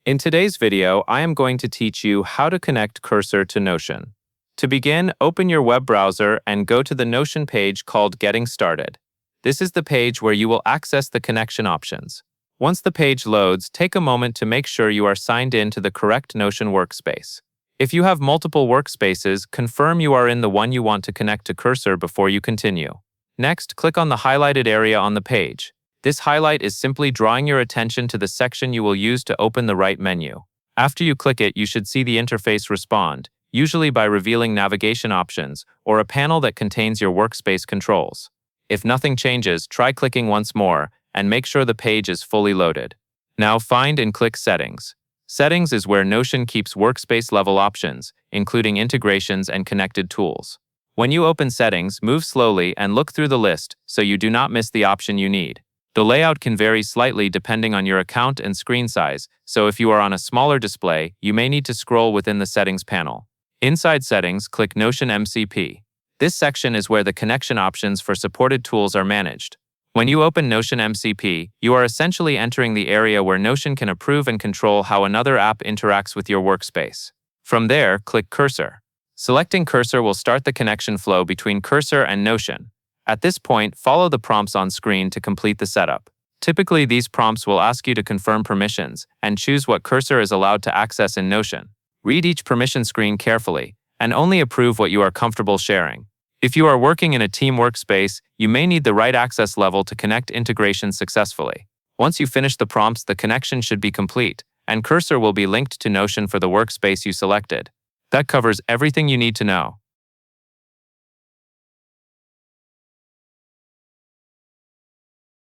In today's video, I am going to teach you how to connect Cursor to Notion. To begin, open your web browser and go to the Notion page called Getting Started. This is the page where you will access the connection options. Once the page loads, take a moment to make sure you are signed in to the correct Notion workspace. If you have multiple workspaces, confirm you are in the one you want to connect to Cursor before you continue. Next, click on the highlighted area on the page. This highlight is simply drawing your attention to the section you will use to open the right menu. After you click it, you should see the interface respond, usually by revealing navigation options or a panel that contains your workspace controls. If nothing changes, try clicking once more and make sure the page is fully loaded. Now find and click Settings. Settings is where Notion keeps workspace-level options, including integrations and connected tools. When you open Settings, move slowly and look through the list so you do not miss the option you need. The layout can vary slightly depending on your account and screen size, so if you are on a smaller display, you may need to scroll within the Settings panel. Inside Settings, click Notion MCP. This section is where the connection options for supported tools are managed. When you open Notion MCP, you are essentially entering the area where Notion can approve and control how another app interacts with your workspace. From there, click Cursor. Selecting Cursor will start the connection flow between Cursor and Notion. At this point, follow the prompts on screen to complete the setup. Typically, these prompts will ask you to confirm permissions and choose what Cursor is allowed to access in Notion. Read each permission screen carefully and only approve what you are comfortable sharing. If you are working in a team workspace, you may need the right access level to connect integrations successfully. Once you finish the prompts, the connection should be complete, and Cursor will be linked to Notion for the workspace you selected. That covers everything you need to know.